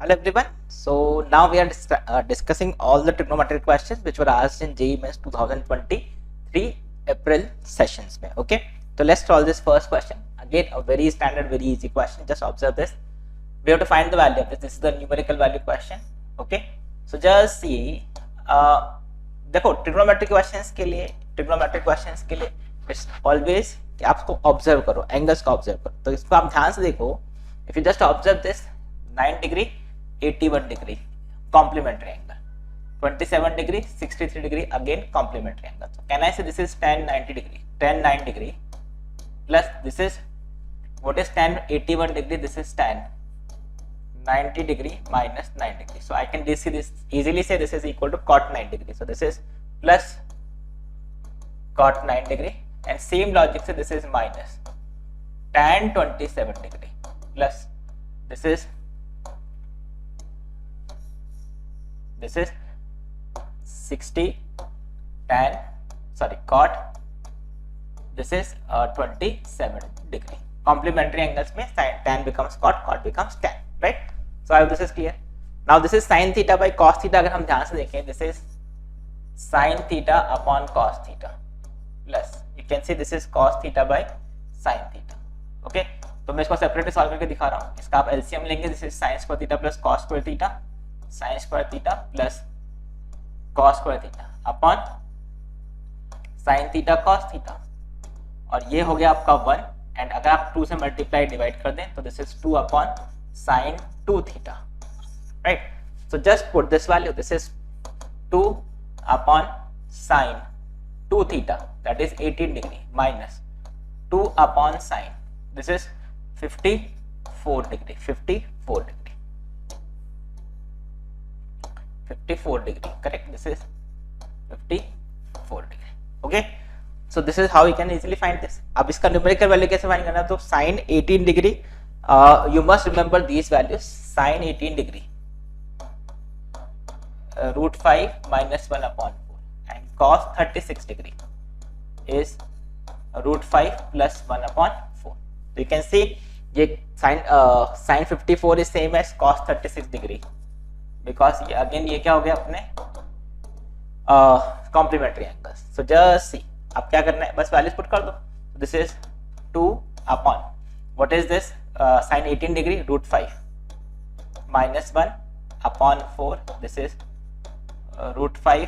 Hello everyone. So now we are discussing all the trigonometric questions which were asked in JEE Mains 2023 April sessions. Okay. So let's solve this first question. Again, a very standard, very easy question. Just observe this. We have to find the value of this. This is the numerical value question. Okay. So just see. देखो trigonometric questions के लिए it's always कि आपको observe करो, angles को observe करो. तो इसको आप ध्यान से देखो. If you just observe this 9 degree 81 degree complementary angle, 27 degree 63 degree again complementary angle. So can I say this is tan 90 degree, tan 9 degree plus this is what is tan 81 degree, this is tan 90 degree minus 9 degree. So I can easily say this is equal to cot 9 degree. So this is plus cot 9 degree, and same logic say this is minus tan 27 degree plus this is 60 tan cot, this is 27 degree. Complementary angles में tan becomes cot becomes tan, right? So I hope this is clear. Now this is sin theta by cos theta. अगर हम ध्यान से देखें, this is sin theta upon cos theta plus you can see this is cos theta by sin theta. Okay, तो मैं इसको separate solve करके दिखा रहा हूँ. इसका आप एलसीएम लेंगे, this is sin square theta plus cos square theta, sin square theta plus cos square theta upon sin theta cos theta, और ये हो गया आपका 1. एंड अगर आप 2 से मल्टीप्लाई डिवाइड कर दें तो this is 2 upon sin 2 theta, right? So just put this value, this is 2 upon sin 2 theta that is 18 degree minus 2 upon sin, this is 54 degree, 54 degree, correct? This is 54 degree. Okay, so this is how you can easily find this. अब इसका numerical value कैसे find करना है? तो sin 18 degree, you must remember these values. sin 18 degree √5 minus 1 upon 4, and cos 36 degree is √5 plus 1 upon 4. So you can see ये sin 54 is same as cos 36 degree, because ये again ये क्या हो गया अपने complementary angles. So just see, अब क्या करना है, बस वैल्यूज पुट कर दो. This is 2 upon what is this sin 18 degree √5 minus 1 upon 4, this is √5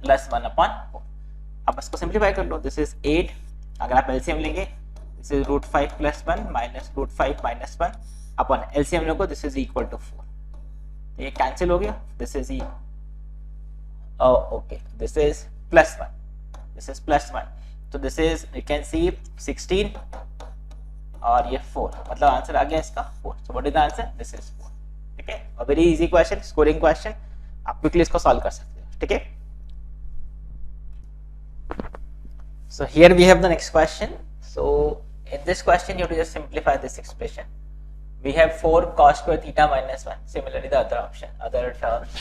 plus 1 upon 4. अब इसको सिंप्लीफाई कर लो, दिस इज 8. अगर आप एलसीएम लेंगे, this is √5 plus 1 minus √5 minus 1 upon LCM लोगो, दिस इज इक्वल टू 4. ये कैंसिल हो गया, this is okay, this is plus 1, this is plus 1. तो this is you can see 16 और ये 4, मतलब आंसर आ गया इसका 4. So what is the answer? This is 4. ठीक है, a very easy question, scoring question, आप क्विकली इसको सॉल्व कर सकते हो. ठीक है, so here we have the next question. So in this question you have to just simplify this expression. We have 4 cos square theta minus 1. Similarly, the other terms.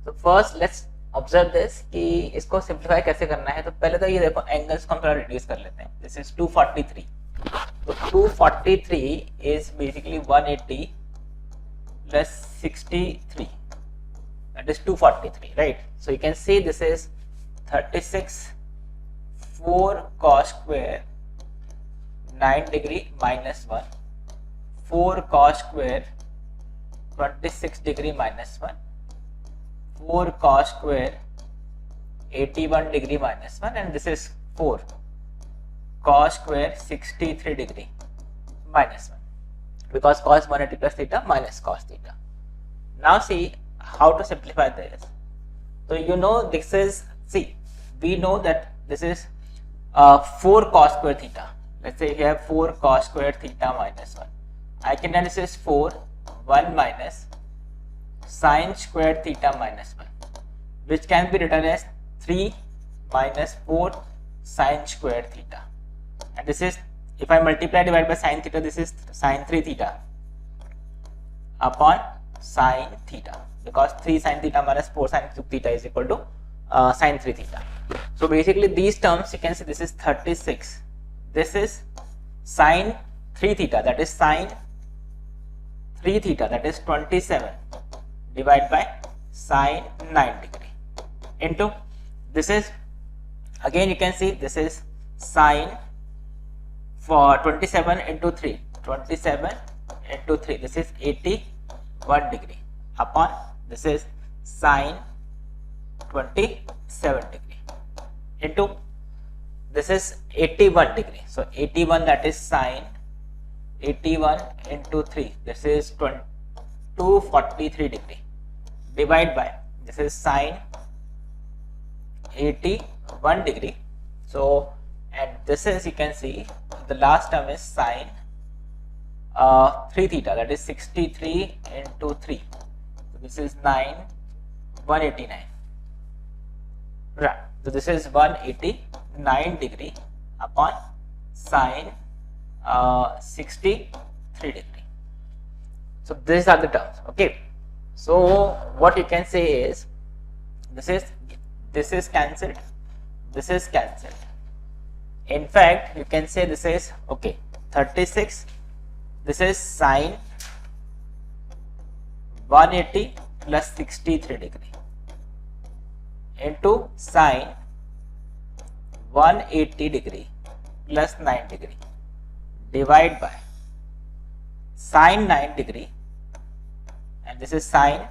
So first, let's observe this कि इसको simplify कैसे करना है. तो पहले तो ये देखो angles को हम थोड़ा reduce कर लेते हैं. This is 243. तो 243 is basically 180 plus 63. That is 243, right? So you can see this is 36. 4 cos square 9 degree minus 1. 4 cos square 26 degree minus 1, 4 cos square 81 degree minus 1, and this is 4 cos square 63 degree minus 1, because cos 180 plus theta minus cos theta. Now see how to simplify this. So you know this is, see, we know that this is 4 cos square theta. Let's say you have 4 cos square theta minus 1. I can write this is 4 1 minus sin square theta minus 1, which can be written as 3 minus 4 sin square theta, and this is, if I multiply divide by sin theta, this is sin 3 theta upon sin theta, because 3 sin theta minus 4 sin theta is equal to sin 3 theta. So basically these terms you can see, this is 36, this is sin 3 theta, that is sin 3 theta, that is 27, divided by sine 9 degree into, this is again you can see this is sine for 27 into 3, 27 into 3, this is 81 degree upon this is sine 27 degree into this is 81 degree. So 81, that is sine 81 into 3, this is 243 degree, divide by this is sine 81 degree. So and this is, you can see the last term is sine 3 theta, that is 63 into 3, so this is 189, right? So this is 189 degree upon sine 63 degree. So these are the terms. Okay, so what you can say is this is cancelled, this is cancelled. In fact, you can say this is okay 36, this is sine 180 plus 63 degree into sine 180 degree plus 9 degree, divide by sine 9 degree, and this is sine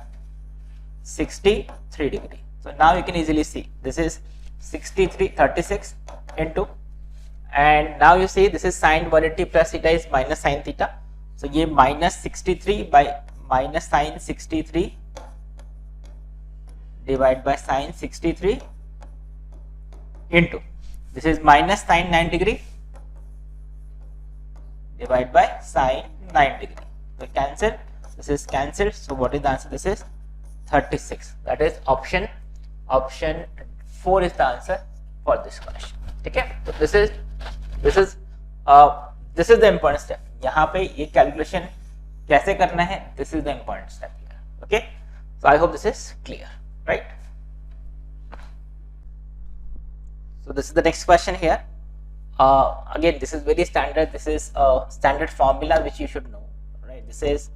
63 degree. So now you can easily see this is 36 into, and now you see this is sine 180 plus theta is minus sine theta, so ये minus 63 by minus sine 63 divided by sine 63 into this is minus sine 9 degree divided by sine 9 degree. So cancel, this is cancelled. So what is the answer? This is 36. That is option 4 is the answer for this question. Okay, so this is the important step. यहाँ पे ये calculation कैसे करना है, this is the important step here. Okay, so I hope this is clear, right? So this is the next question here. Again, this is very standard. This is a standard formula which you should know, right? This is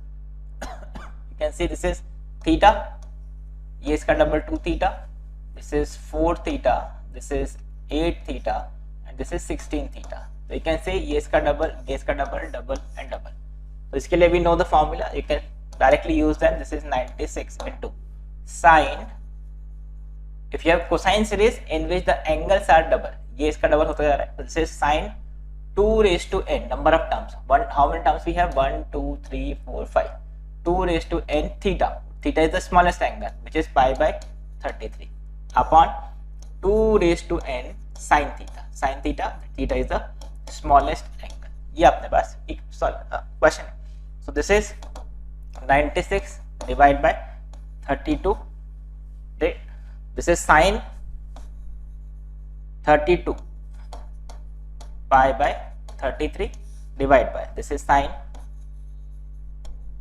you can see this is theta, ये इसका double 2 theta, this is 4 theta, this is 8 theta, and this is 16 theta. So you can say ये इसका double, ये इसका double, double and double. So इसके लिए we know the formula. You can directly use that. This is 96 into sine. If you have cosine series in which the angles are double, ये इसका double होता जा रहा है. This is sine 2 raised to n, number of terms. How many terms we have? 1, 2, 3, 4, 5. 2 raised to n theta. Theta is the smallest angle, which is pi by 33 upon 2 raised to n sin theta. Sin theta, theta is the smallest angle. ये अपने पास एक question है. So this is 96 divided by 32. Right? This is sine 32 pi by 33 divided by this is sine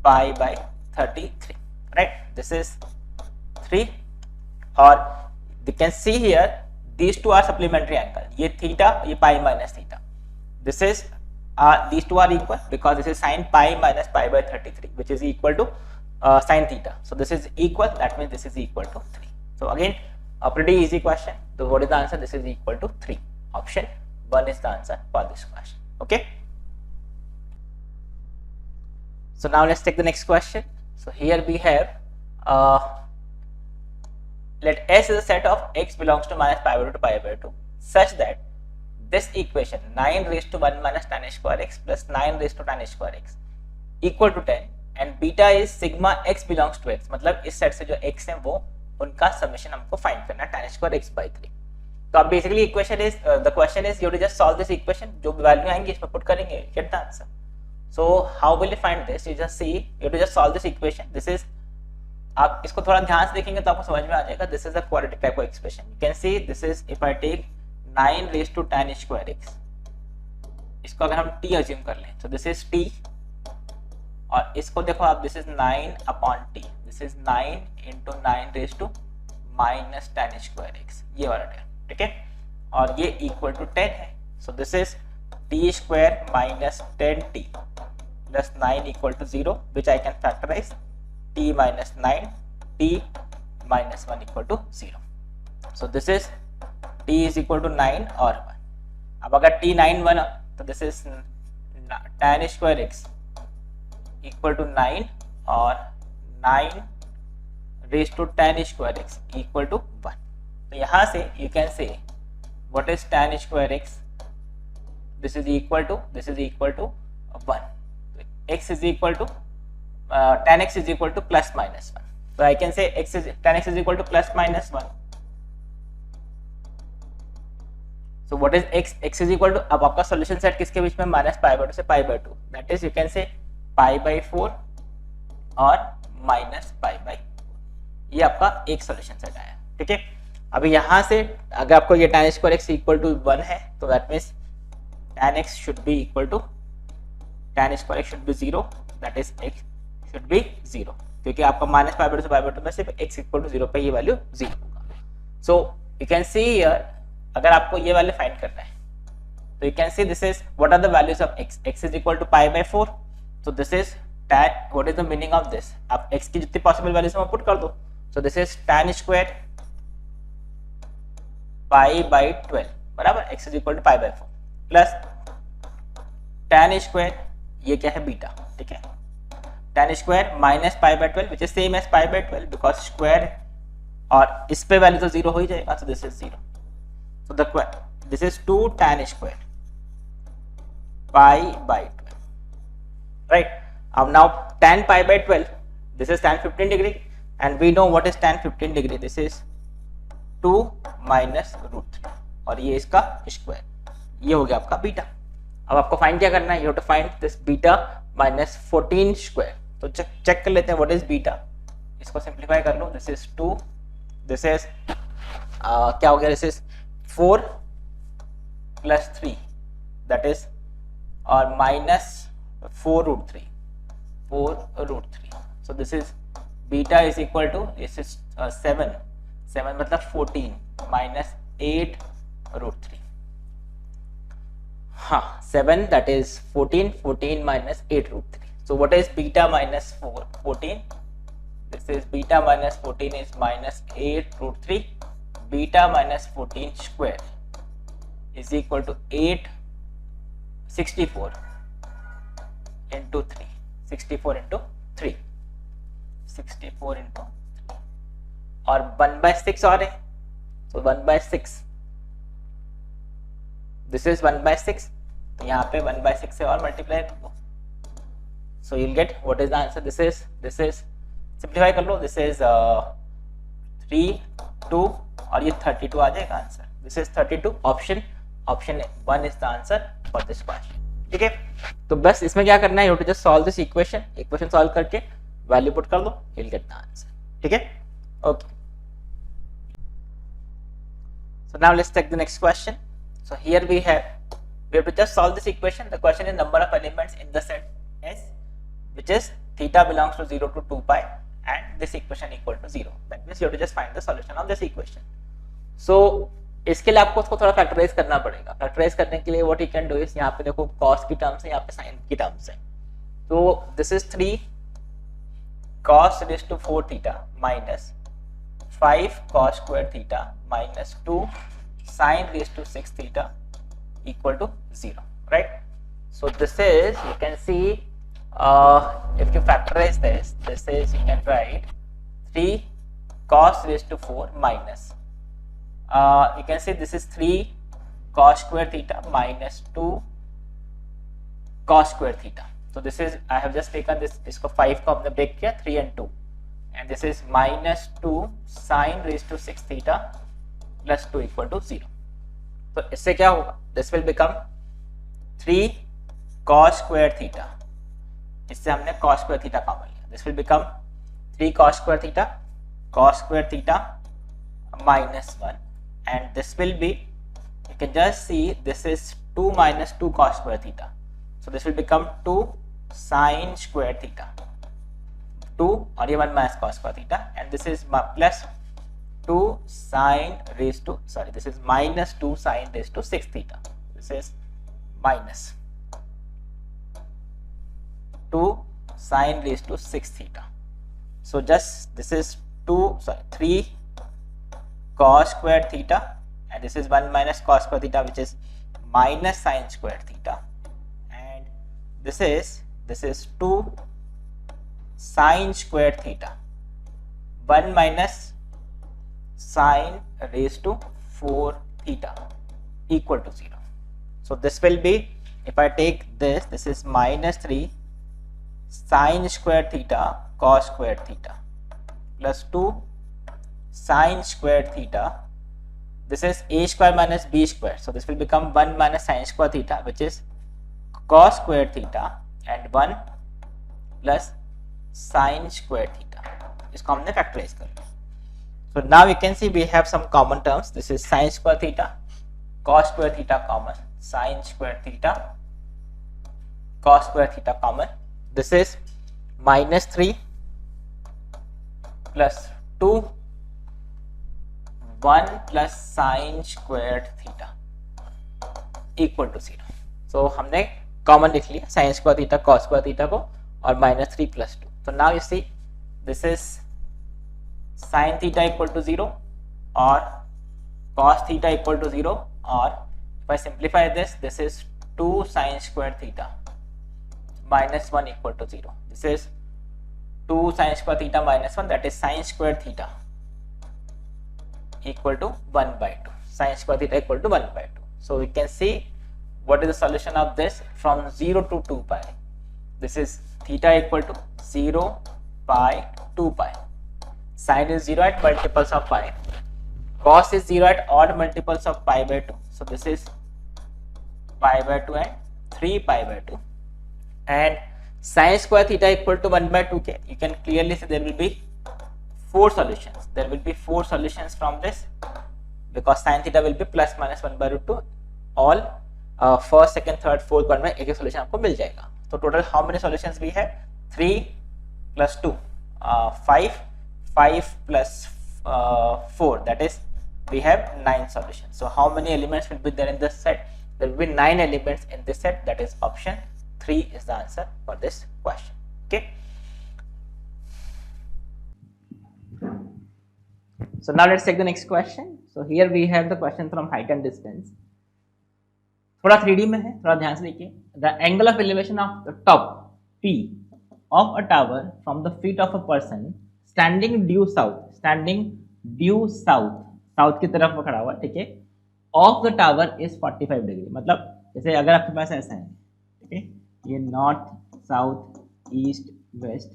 pi by 33. Right? This is 3, or you can see here these two are supplementary angle. ये theta, ये pi minus theta. This is these two are equal because this is sine pi minus pi by 33, which is equal to sine theta. So this is equal. That means this is equal to 3. So again, a pretty easy question. So what is the answer? This is equal to 3. Option 1 is the answer for this question. Okay. So now let's take the next question. So here we have let S is a set of x belongs to minus pi by 2 to pi by 2 such that this equation 9 raised to 1 minus tan h square x plus 9 raised to tan h square x equal to 10 and beta is sigma x belongs to x. मतलब इस set से जो x है वो उनका summation हमको find करना है tan h square x by 3. तो अब basically equation is the question is you to just solve this equation. जो वैल्यू आएंगे इसमें पुट करेंगे, get the answer. So how will you find this? You just see, you to just solve this equation. This is, आप इसको थोड़ा ध्यान से देखेंगे तो आपको समझ में आ जाएगा. This is a quadratic type of expression. You can see this is if I take 9 raise to tan h square x, इसको अगर हम t अज्यूम कर लें तो दिस इज t, और इसको देखो आप, this is 9 upon t, this is 9 into 9 raise to minus tan h square x, ये वाला टर्म. ठीक है, और ये इक्वल टू 10 है. So this is t square minus 10t plus 9 equal to 0, which I can factorize t minus 9, t minus 1 equal to 0. So this is t is equal to 9 or 1. अब अगर t 9 1 तो this is tan square x equal to 9 और 9 raised to tan square x equal to 1. तो यहाँ से you can say what is tan square x? This is equal to 1. X is equal to tan x is equal to plus minus 1. So I can say tan x is equal to plus minus 1. So what is x? X is equal to, अब आपका solution set किसके बीच में, minus pi by 2 से pi by 2. That is you can say pi by 4 और minus pi by, ये आपका एक solution set आया. ठीक है. अभी यहाँ से अगर आपको ये tan square x equal to 1 है तो that means tan x should be equal to tan square x should be 0, that is x should be 0, क्योंकि आपका माइनस पाई बाई 2 से पाई बाई 2 में सिर्फ x इक्वल टू 0 पे ये value 0 होगा. So you can see here, अगर आपको ये वैल्यू फाइंड करना है तो you can see this is what are the values of x. x is equal to pi by 4, so this is tan, what is the meaning of this, आप x की जितनी possible values में put कर दो. So this is tan square pi by 12 बराबर x is equal to pi by 4 plus tan square, ये क्या है बीटा. ठीक है. tan square minus pi by 12 which is same as pi by 12 because square और इस पे वैल्यू तो 0 हो ही जाएगा. सो दिस इज 0. So this is 2 tan square pi by 12, right? Now tan pi by 12, this is tan 15 degree, and we know what is tan 15 degree. This is 2 minus root 3 और ये इसका स्क्वायर, ये हो गया आपका बीटा. अब आपको फाइंड क्या करना है, you have to find this beta minus 14 square. तो चेक कर लेते हैं what is beta. इसको सिंप्लीफाई कर लो. This is 2, this is क्या हो गया, this is 4 plus 3, that is or minus 4 root 3. So this is beta is equal to, this is 7 मतलब 14 minus 8 root 3. हाँ 7, that is 14 minus 8 root 3. So what is beta minus 14? This is beta minus 14 is minus 8 root 3. Beta minus 14 square is equal to 64 into 3. 64 into 3. और 1/6 और है, so 1/6. This is 1/6, तो यहाँ पे 1/6 से और मल्टीप्लाई कर दो. So you'll get what is the answer. This is simplify कर लो. This is 3, 2 और ये 32 आ जाएगा answer. This is 32. Option 1 is the answer for this question. ठीक है. तो बस इसमें क्या करना है, you have to just solve this equation solve करके वैल्यू पुट कर दो, you will get the answer. ठीक है. Okay. So now let's take the next question. So here we have to just solve this equation. The question is number of elements in the set S which is theta belongs to 0 to 2 pi and this equation equal to 0. That means you have to just find the solution of this equation. So इसके लिए आपको उसको थोड़ा factorise करना पड़ेगा. Factorise करने के लिए what you can do is, यहाँ पे देखो cos की टर्म्स है, यहाँ पे sin की टर्म्स है. तो this is 3 cos raised to 4 theta minus 5 cos square theta minus 2 sin raised to 6 theta equal to 0, right? So this is, you can see, if you factorize this is, you can write 3 cos raised to 4 minus, you can say this is 3 cos square theta minus 2 cos square theta. So this is, I have just taken this, इसको 5 को हमने break किया, 3 and 2, and this is minus 2 sin raised to 6 theta plus 2 equal to 0. तो इससे क्या होगा, this will become 3 cos square theta, इससे हमने cos square theta कॉमन लिया. This will become 3 cos square theta minus 1, and this will be, you can just see this is 2 minus 2 cos square theta, so this will become 2 sin square theta, 2 और ये 1 minus cos square theta, and this is plus 2 sin raised to, sorry, this is minus 2 sin raised to 6 theta. This is minus 2 sine raised to 6 theta. So just this is 3 cos square theta, and this is 1 minus cos square theta, which is minus sine square theta, and this is 2 sine square theta, 1 minus sine raised to 4 theta equal to 0. So this will be, if I take this is minus 3 sine square theta cos square theta plus 2 sine square theta. This is a square minus b square, so this will become 1 minus sine square theta, which is cos square theta, and 1 plus sine square theta. इसको हमने factorise कर लिया. So now you can see we have some common terms. This is sine square theta, cos square theta common, sine square theta, cos square theta common. This is minus 3 plus 2 1 plus sine squared theta equal to 0. So हमने common लिख लिया sine square theta cos square theta को और minus 3 plus 2. So now you see this is sin theta equal to 0 or cos theta equal to 0, or if I simplify this is 2 sin square theta minus 1 equal to 0. This is 2 sin square theta minus 1, that is sin square theta equal to 1 by 2. Sin square theta equal to 1 by 2. So we can see what is the solution of this from 0 to 2 pi. This is theta equal to 0 pi 2 pi. Sin is 0 at multiples of pi. Cos is 0 at odd multiples of pi by 2. So this is pi by 2 and 3 pi by 2. And sin square theta equal to 1 by 2k. You can clearly see there will be 4 solutions. There will be 4 solutions from this, because sin theta will be plus minus 1 by root 2. All first, second, third, fourth one में एक एक solution आपको मिल जाएगा. तो total how many solutions we have? 3 plus 2, 5 plus 4, that is we have 9 solutions. So how many elements will be there in this set? There will be 9 elements in this set, that is option 3 is the answer for this question. Okay. So now let's take the next question. So here we have the question from height and distance. थोड़ा 3D में है, थोड़ा ध्यान से देखिए. The angle of elevation of the top P of a tower from the feet of a person standing due south की तरफ वो खड़ा हुआ, ठीक है. Of the tower is 45 degree. मतलब जैसे अगर आपके पास ऐसा है, ठीक है, ये नॉर्थ साउथ ईस्ट वेस्ट,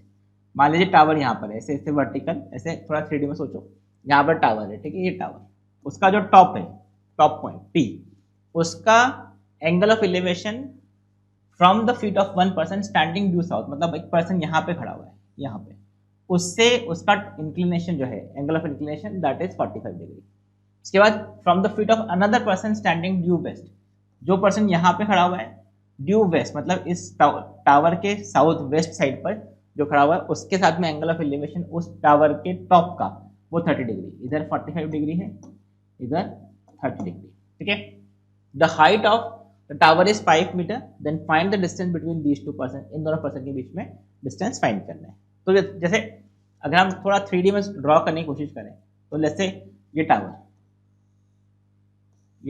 मान लीजिए टावर यहाँ पर है, ऐसे ऐसे वर्टिकल, ऐसे थोड़ा 3D में सोचो, यहाँ पर टावर है, ठीक है, ये टावर, उसका जो टॉप है, टॉप पॉइंट P, उसका angle of elevation from the feet of one person standing due south, मतलब एक पर्सन यहाँ पे खड़ा हुआ है, यहाँ पे, उससे उसका इंक्लिनेशन जो है, angle of inclination, that is 45 degree. उसके बाद from the feet of another person standing due west, जो पर्सन यहाँ पे खड़ा हुआ है ड्यू वेस्ट, मतलब इस टावर के साउथ वेस्ट साइड पर जो खड़ा हुआ है, उसके साथ में एंगल ऑफ एलिवेशन उस टावर के टॉप का वो 30 डिग्री, इधर 45 डिग्री है, इधर 30 डिग्री, ठीक है. The height of the tower is 5 metre, then find the distance between these two person, इन दोनों पर्सन के बीच में डिस्टेंस फाइंड करना है. तो जैसे अगर हम थोड़ा 3D में ड्रॉ करने की कोशिश करें, तो लेट्स से ये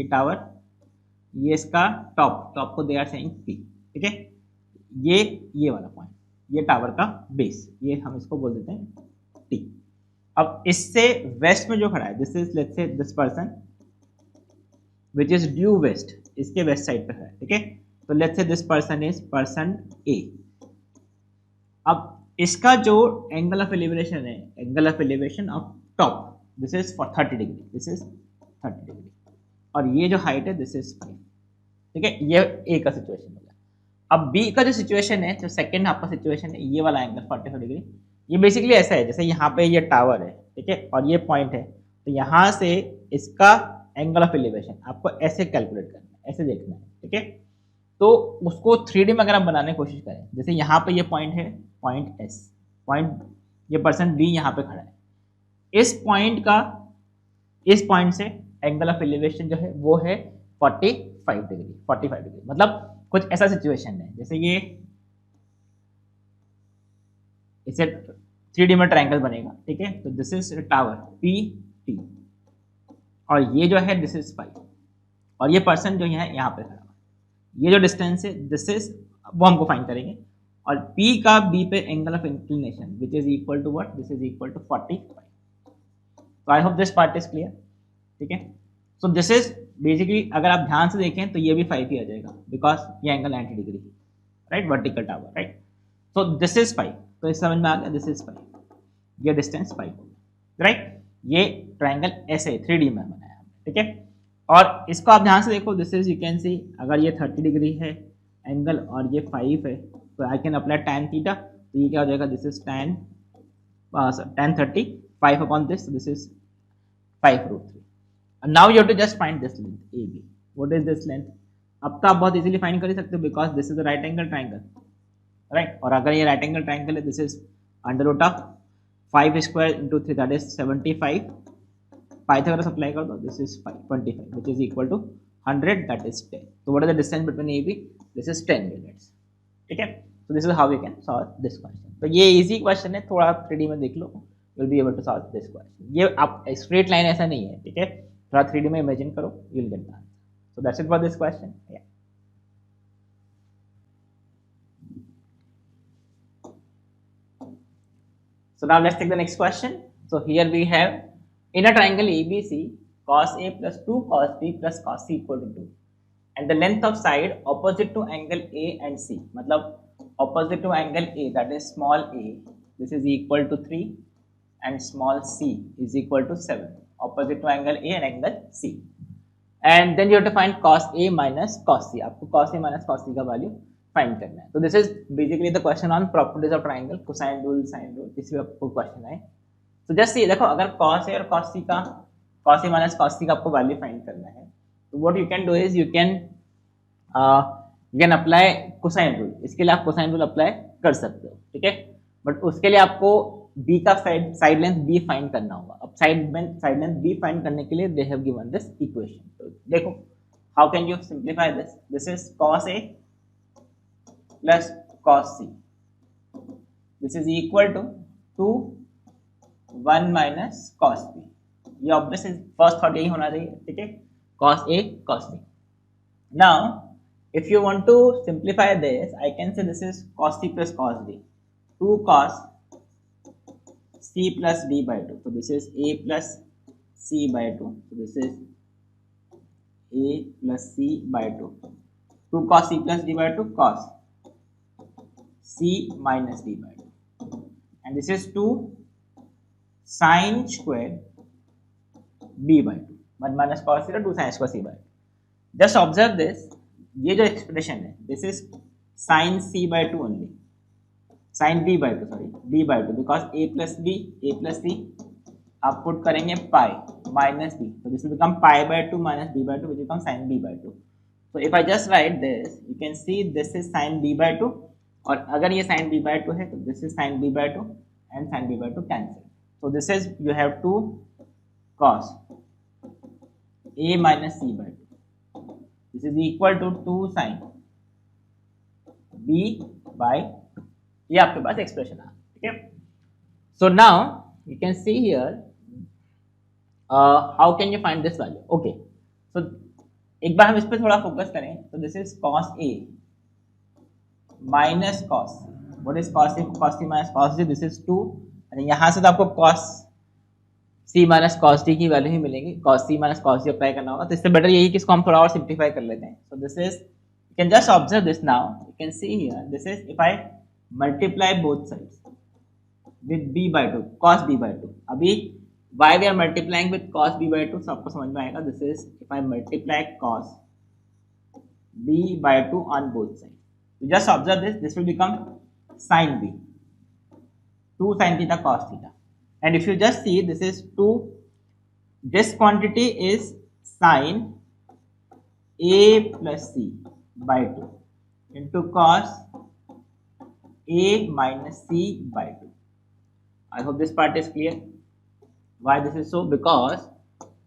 टावर, ये इसका टॉप को दे आर सेइंग P, ठीक है, ये वाला पॉइंट, ये टावर का बेस, ये हम इसको बोल देते हैं T. अब इससे वेस्ट में जो खड़ा है, this is let's say this person which is due west, इसके वेस्ट साइड पे है, ठीक है. तो let's say this person is person A. अब इसका जो एंगल ऑफ एलिवेशन है, angle of elevation of top, this is for 30 degree, this is 30 degree, और ये जो हाइट है दिस इज 5, ठीक है. ये ए का सिचुएशन हो गया. अब बी का जो सिचुएशन है, जो सेकंड आपका सिचुएशन है, ये वाला एंगल 45 डिग्री, ये बेसिकली ऐसा है, जैसे यहाँ पे ये टावर है, ठीक है, और ये पॉइंट है, तो यहाँ से इसका एंगल ऑफ एलिवेशन आपको ऐसे कैलकुलेट करना है, ऐसे देखना है, ठीक है. तो उसको 3D में अगर आप बनाने की कोशिश करें, जैसे यहाँ पे ये पॉइंट है, पॉइंट S, पॉइंट, ये पर्सन B यहाँ पे खड़ा है, इस पॉइंट से एंगल ऑफ एलिवेशन जो है वो है 45 डिग्री, मतलब कुछ ऐसा सिचुएशन है, जैसे ये इसे 3D में ट्रायंगल बनेगा, ठीक है। तो this is tower P T, और ये जो है दिस इज फाइव, और ये पर्सन जो है यहाँ पे खड़ा हुआ, ये जो डिस्टेंस है दिस इज, वो हमको फाइंड करेंगे। और P का B पे angle of inclination which is equal to what, this is equal to 45। तो I hope this part is clear, ठीक है। सो दिस इज बेसिकली, अगर आप ध्यान से देखें तो ये भी 5 ही आ जाएगा, बिकॉज ये angle 90 degree, right, vertical tower, right. So this is 5, तो इस समझ में आ गया, दिस इज 5, ये डिस्टेंस 5 हो गया, राइट। ये ट्राइंगल ऐसे 3D में बनाया हमने, ठीक है। और इसको आप ध्यान से देखो, दिस इज, यू कैन सी, अगर ये 30 डिग्री है एंगल और ये 5 है, तो I can apply tan theta, तो ये क्या हो जाएगा, this is tan 30, 5 upon this is 5√3। And now you have to just find this length AB. What is this length? अब तो आप बहुत इजीली फाइंड कर ही सकते हो, because this is a right angle triangle, right. और अगर ये राइट एंगल ट्राइंगल है, this is under root of 5 square into 3, that is 75। Pythagoras apply कर दो, this is 25 which is equal to 100, that is 10। तो what is the distance between AB? This is 10 units, ठीक है। तो this is how you can solve this question. तो ये easy question है, थोड़ा 3D में देख लो, you will be able to solve this question. ये आप स्ट्रेट लाइन ऐसा नहीं है, ठीक है, थोड़ा 3D में इमेजिन करो, you will get the answer. So that's it for this question. So now let's take the next question. So here we have, in a triangle ABC, cos A plus 2 cos B plus cos C equal to 2, and the length of side opposite to angle A and C, मतलब opposite to angle A, that is small a, this is equal to 3, and small c is equal to 7, opposite to angle A and angle C. And then you have to find cos A minus cos C. आपको cos A minus cos C का value find करना है। तो this is basically the question on properties of triangle, cosine rule, sine rule, इसी पे आपको question है। तो जस्ट ये देखो, अगर cos A और cos C का, cos A minus cos C का आपको वैल्यू फाइंड करना है, तो what you can do is you can apply cosine rule. इसके लिए आप कोसाइन रूल अप्लाई कर सकते हो, ठीक है। बट उसके लिए आपको B का साइड लेंथ B फाइंड करना होगा। अब साइड लेंथ B फाइंड करने के लिए they have given this equation. तो देखो, how can you simplify this? This is cos A plus cos C, this is equal to 2 1 minus cos B। ये obvious first thought यही होना चाहिए, ठीक है, cos A cos B। now if you want to simplify this, I can say this is cos C plus cos D, 2 cos C plus D by 2, so this is A plus C by 2, so this is A plus C by 2, 2 cos C plus D by 2 cos C minus D by 2, and this is 2 sin square B by 2, 1 minus cos theta 2 sin square C by 2. Just observe this, ये जो expression है, this is sin C by 2 only, sin B by 2, sorry, B by 2, because A plus B, A plus C आप put करेंगे pi minus B, so this will become pi by 2 minus B by 2, which becomes sin B by 2. So if I just write this, you can see this is sin B by 2, और अगर ये sin B by 2 है, तो this is sin B by 2 and sin B by 2 cancel. So this is, you have 2 cos A minus C by 2. This is equal to 2 sin B by 2. ये आपके पास expression है, ठीक है। So now you can see here, how can you find this value? Okay, so एक बार हम इस पर थोड़ा फोकस करें, तो this is cos A minus cos, what is cos C? Cos C minus cos D, this is 2, and यहाँ से तो आपको cos C minus cos D की वैल्यू ही मिलेगी, cos C minus cos D apply करना होगा। तो इससे बेटर यही कि इसको हम थोड़ा और सिंप्लीफाई कर लेते हैं। So this is, you can just observe this now, you can see here, this is if I multiply both sides with B by 2, cos B by 2, अभी why we are multiplying with cos B by 2, so आपको समझ में आएगा। This is if I multiply cos B by 2 on both sides, you just observe this, this will become sin B, 2 sin theta cos theta, and if you just see, this is 2, this quantity is sin A plus C by 2 into cos A minus C by 2. I hope this part is clear. Why this is so? Because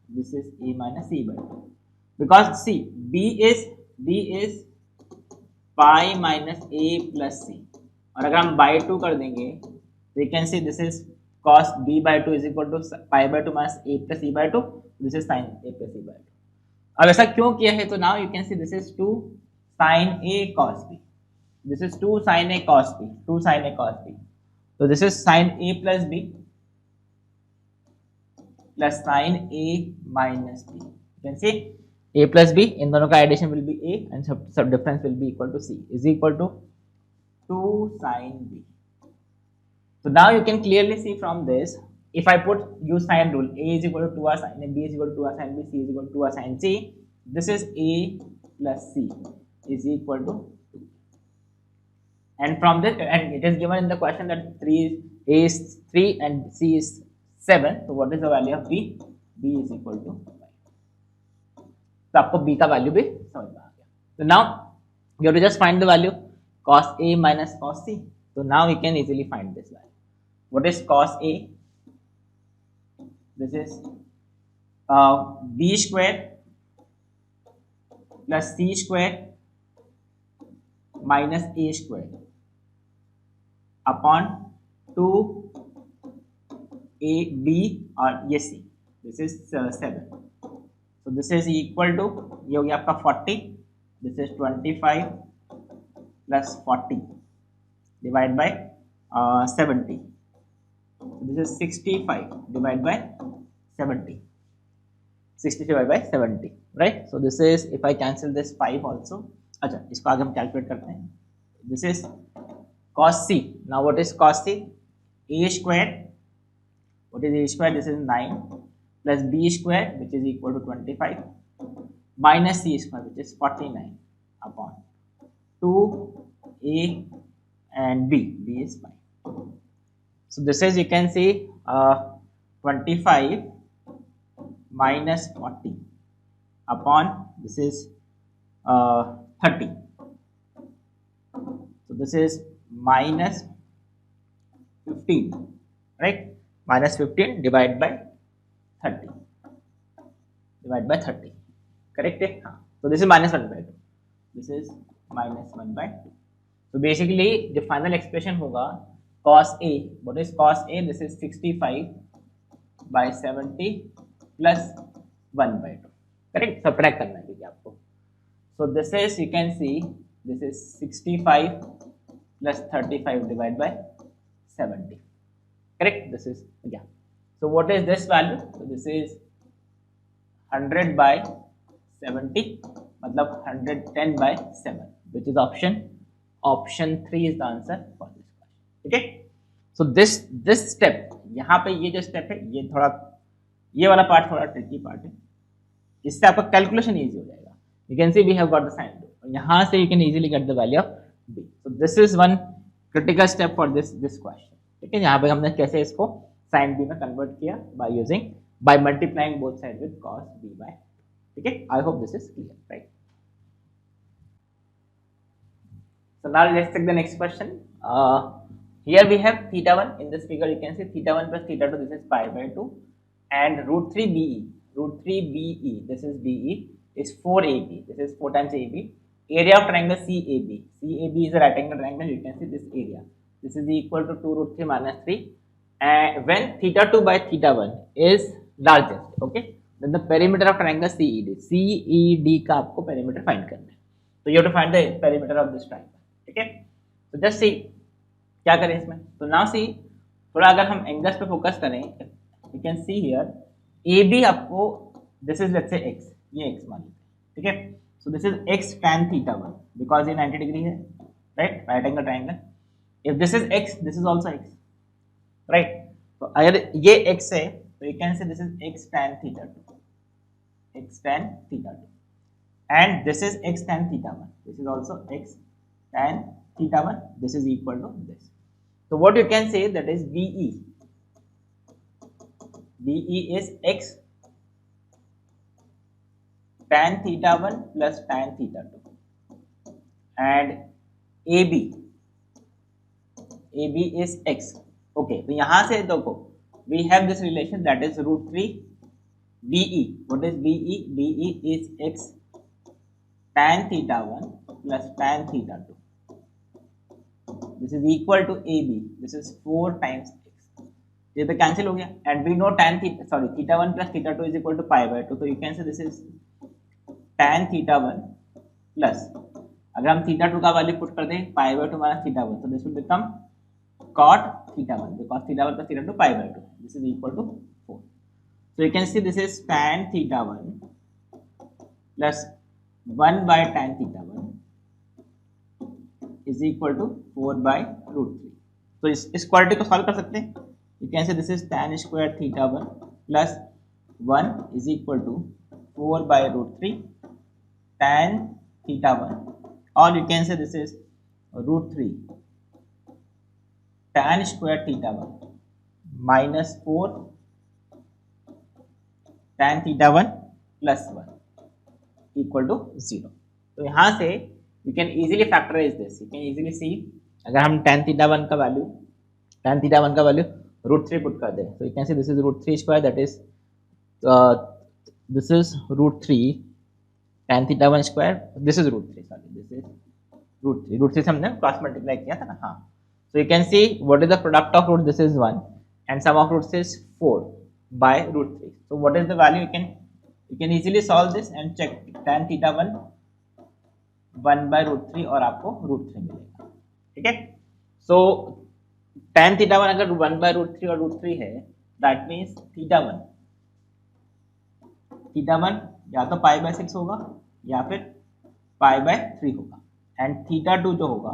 this is A minus C by 2, because see, B is pi minus A plus C, और अगर हम by 2 कर देंगे So you can see this is cos b by 2 is equal to pi by 2 minus a plus e by 2. This is sin a plus e by 2. अब ऐसा क्यों किया है? तो now you can see this is 2 sin a cos b. This is 2 sin a cos b. 2 sin a cos b. So this is sin a plus b plus sin a minus b. You can see a plus b, इन दोनों का addition will be a and sub difference will be equal to c is equal to 2 sin b. So now you can clearly see from this, if I use sine rule, a is equal to 2r sin a, b is equal to 2r sin b, c is equal to 2r sin c, this is a plus c is equal to 2. And from this, and it is given in the question that a is 3 and c is 7. So what is the value of b? b is equal to 5. तो आपको b का value भी समझ में आ गया. So now you have to just find the value cos a minus cos c. So now we can easily find this value. What is cos a? This is b square plus c square minus a square upon 2 a b और ये c. This is 7. So this is equal to, ये हो गया आपका 40. This is 25 plus 40 divided by 70. So this is 65 divided by 70. 65 by 70, right? So this is, if I cancel this 5 also, अच्छा इसको आगे हम कैलकुलेट करते हैं. This is cos c. Now what is cos c? A square. What is a square? This is 9 plus b square, which is equal to 25, minus c square, which is 49 upon 2 a and b. B is 5. So this is, you can see 25 minus 40 upon, this is 30. So this is minus 15, right? Minus 15 divided by 30. Divided by 30. Correct? So this is minus 1 by 2. This is minus 1 by 2. So basically, the final expression होगा cos A. What is cos A? This is 65 by 70 plus 1 by 2. Correct? Subtract करना है ठीक है आपको. So this is, you can see, this is 65 plus 35 divided by 70. Correct? This is, yeah. So what is this value? So this is 100 by 70, मतलब 110 by 7, which is option 3 is the answer for this question. Okay? So this step, यहाँ पे ये जो step है, ये थोड़ा, ये वाला part थोड़ा tricky part है. इससे आपका calculation easy हो जाएगा. You can see we have got the sign rule. और यहाँ से you can easily get the value of b. So this is one critical step for this question. ठीक है? यहाँ पे हमने कैसे इसको sin b में convert किया by multiplying both sides with cos b by. Okay, I hope this is clear, right? So now let's take the next question. Here we have theta 1 in this figure. You can see theta 1 plus theta 2. This is pi by 2, and root 3 be. Root 3 be. This is be is 4ab. This is 4 times ab. Area of triangle CAB. CAB is a right angle triangle. You can see this area. This is equal to 2 root 3 minus 3. And when theta 2 by theta 1 is largest, okay, then the perimeter of triangle CED. CED का आपको perimeter find करना है. So you have to find the perimeter of this triangle. Okay. So just see क्या करें इसमें. So now see, थोड़ा अगर हम angles पे focus करें, you can see here AB आपको, this is let's say x, ये x मान लीजिए, ठीक है. So this is x tan theta 1 because ये 90 degree है, right? Right angle triangle. If this is x, this is also x, right? So अगर ये x है, so you can say this is x tan theta 2, x tan theta 2, and this is x tan theta 1. This is also x tan theta 1. This is equal to this. So what you can say, that is BE. BE is x tan theta 1 plus tan theta 2, and AB is x. Okay, तो यहाँ से देखो, we have this relation, that is root 3 BE. What is BE? BE is x tan theta 1 plus tan theta 2. This is equal to A B, this is 4 times x, ये तो cancel हो गया and we know tan theta 1 plus theta 2 is equal to pi by 2, तो you can say this is tan theta 1 plus, अगर हम theta 2 का value put कर दें पाई बाय 2 माइनस थीटा 1, तो this will become cot theta 1 because theta 1 plus theta 2 pi by 2, this is equal to 4. So you can see this is tan theta 1 plus 1 by tan theta 1 is equal to 4 by root 3. तो इस quality को solve कर सकते हैं. You can say this is tan square theta 1 plus 1 is equal to 4 by root 3 tan theta 1, or you can say this is root 3 tan square theta 1 minus 4 tan theta 1 plus 1 equal to 0. तो यहाँ से you can easily factorize this. You can easily see अगर हम tan theta 1 का value root 3 put कर दें, so you can see this is root 3 square, that is this is root 3 tan theta 1 square, this is root 3, sorry, this is root 3 से हमने cross multiply किया था ना. हाँ, so you can see what is the product of root, this is 1 and sum of roots is 4 by root 3. So what is the value, you can easily solve this and check tan theta 1 by root 3 और आपको root 3 मिलेगा. ठीक है, so tan theta 1 अगर 1 by root 3 और root 3 है, that means theta 1 या तो पाई बाय 6 होगा या फिर पाई बाय 3 होगा, एंड थीटा 2 जो होगा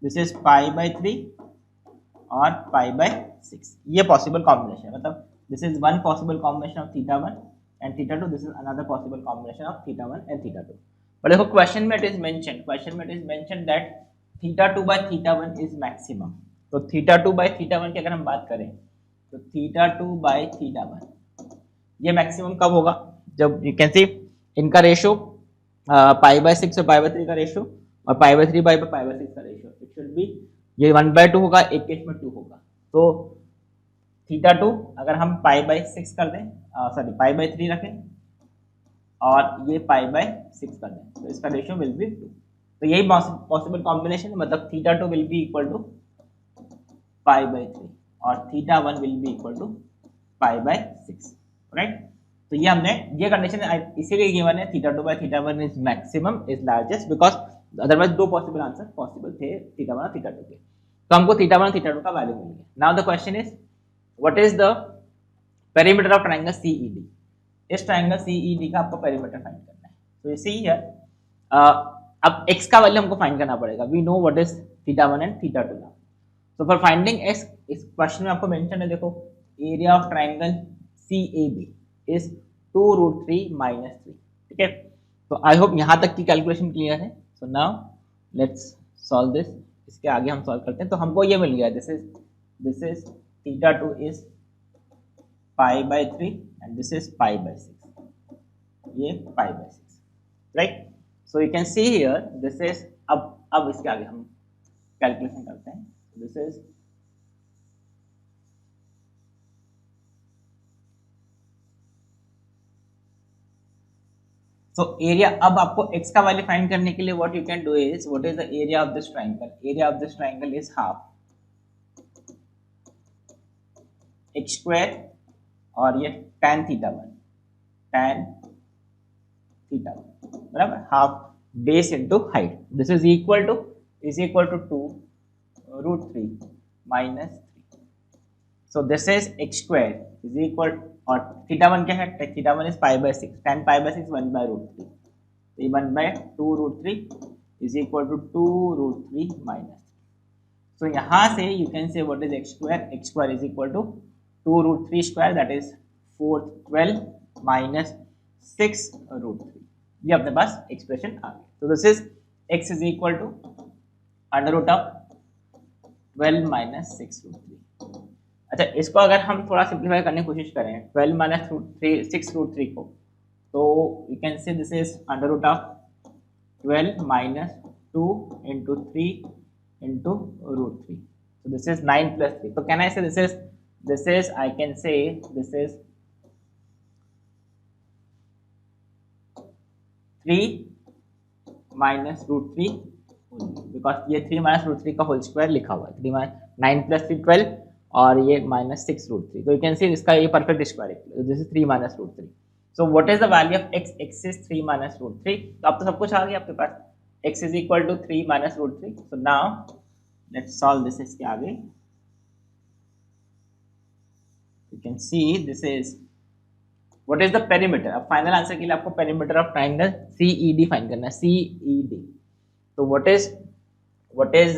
दिस इज पाई बाय 3 और पाई बाय 6. ये पॉसिबल कॉम्बिनेशन है, मतलब this is one possible combination of theta 1 and theta 2, this is another possible combination of theta 1 and theta 2. But देखो क्वेश्चन में it is mention that theta 2 by theta 1 is maximum. तो theta 2 by theta 1 की अगर हम बात करें तो theta 2 by theta 1 ये मैक्सिमम कब होगा, जब यू कैन सी इनका रेशियो पाई बाय 6 और पाई बाय 3 का रेशियो और पाई बाय 3 बाई पाई बाय 6 का रेशियो, इट शुड बी ये 1/2 होगा, एक केस में 2 होगा. तो थीटा 2 अगर हम पाई बाय 6 कर दें, सॉरी पाई बाय 3 रखें और ये पाई बाय 6 कर दें, तो इसका रेशियो विल बी 2. तो यही पॉसिबल कॉम्बिनेशन है, मतलब theta 2 will be equal to pi by 3 और theta 1 will be equal to pi by 6, right. तो ये हमने ये कंडीशन इसीलिए गिवन है, theta 2 by theta 1 is maximum is largest, because otherwise दो पॉसिबल आंसर पॉसिबल थे थीटा 1 और थीटा 2 के. तो हमको थीटा 1 और थीटा 2 का वैल्यू मिल गया. Now the question is what is the perimeter of triangle CED. इस ट्रायंगल सीईडी का आपको पेरीमीटर फाइंड करना है. तो ये सी है, अब x का वैल्यू हमको फाइंड करना पड़ेगा. We know what is theta 1 and theta 2 now. So for finding x, इस क्वेश्चन में आपको मेंशन है, देखो area of triangle CAB is 2√3 minus 3. ठीक है, तो आई होप यहाँ तक की कैलकुलेशन क्लियर है. सो नाउ लेट्स सॉल्व दिस. इसके आगे हम सॉल्व करते हैं. तो हमको ये मिल गया, this is theta 2 is pi by 3 and this is pi by 6, ये पाई by 6, right. So you can see here this is, अब इसके आगे हम कैलकुलेशन करते हैं. This is so area. अब आपको x का वैल्यू फाइंड करने के लिए what you can do is, what is the area of this triangle. Area of this triangle is half x square और ये tan थीटा 1 बराबर half base into height. This is equal to 2√3 minus 3. So this is x square is equal, और theta 1 क्या है, theta 1 is pi by 6, tan pi by 6 1/√3. तो ये 1/2√3 is equal to 2√3 minus. So यहाँ से you can say what is x square is equal to 2√3 square, that is 412 minus 6√3. ये अपने पास expression आ गया. तो this is x is equal to √12 minus 6√3. अच्छा, इसको अगर हम थोड़ा सिंप्लीफाई करने की कोशिश करें 12 माइनस 6√3 को, तो you can say this is √12 minus 2 into 3 into √3. so this is 9 plus 3. so can I say this is I can say this is 3 minus √3 because ये 3 माइनस रूट 3 का होल स्क्वायर लिखा हुआ है, 3 9 प्लस 3 12 और ये minus 6 root 3, तो you can see इसका ये परफेक्ट स्क्वायर है, this is 3 minus root 3. So what is the value of x? x is 3 minus root 3. तो अब तो सब कुछ आ गया आपके पास, x is equal to 3 minus root 3. So now let's solve this. इसके आगे you can see this is what is the perimeter. अब फाइनल आंसर के लिए आपको perimeter of triangle CED find करना है, CED. तो what is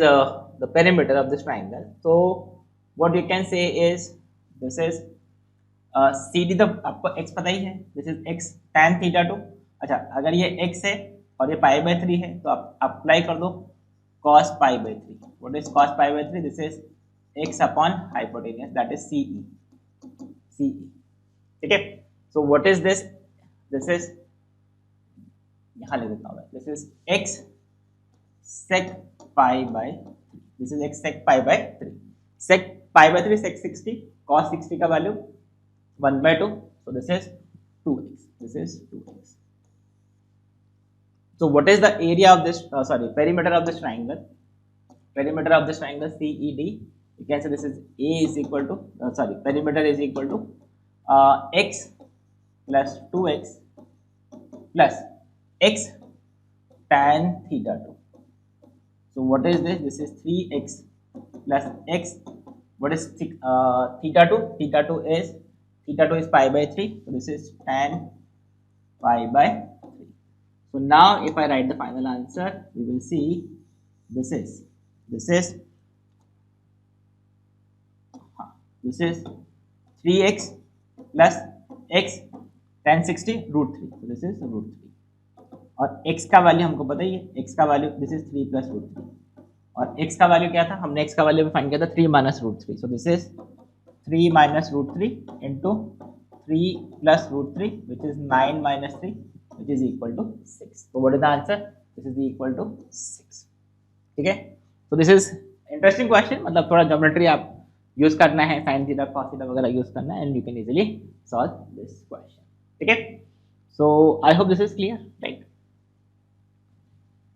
the perimeter of this triangle? So what you can say is this is CD. तो आपको x पता ही है, this is x tan theta 2. अच्छा, अगर ये x है और ये पाई बाय 3 है तो आप अप्लाई कर दो cos pi by 3. what is cos pi by 3? this is x upon hypotenuse, that is CE. ठीक है. so what is this? this is यहाँ लिख देता हूँ मैं, this is x sec pi by 3. This is x sec pi by 3. Sec pi by 3 sec 60. Cos 60 का value 1 by 2. So this is 2x. This is 2x. So what is the area of this? Perimeter of this triangle. Perimeter of this triangle CED. You can say this is A is equal to perimeter is equal to x plus 2x plus x tan theta 2. So what is this? This is 3x plus x. What is theta 2? Theta 2 is pi by 3. So this is tan pi by 3. So now if I write the final answer, we will see this is 3x plus x tan 60 root 3. So this is root 3. और x का value हमको पता ही है, x का value this is 3 plus root 3 और x का value क्या था, हमने x का वैल्यू फाइंड किया था 3 minus root 3. So this is 3 minus root 3 into 3 plus root 3 which is 9 minus 3 which is equal to 6. तो what is the answer? This is equal to 6. ठीक है. So this is interesting question, मतलब थोड़ा geometry आप use करना है, sine theta cos theta वगैरह use करना है and you can easily solve this question. ठीक है. सो आई hope this is clear, right.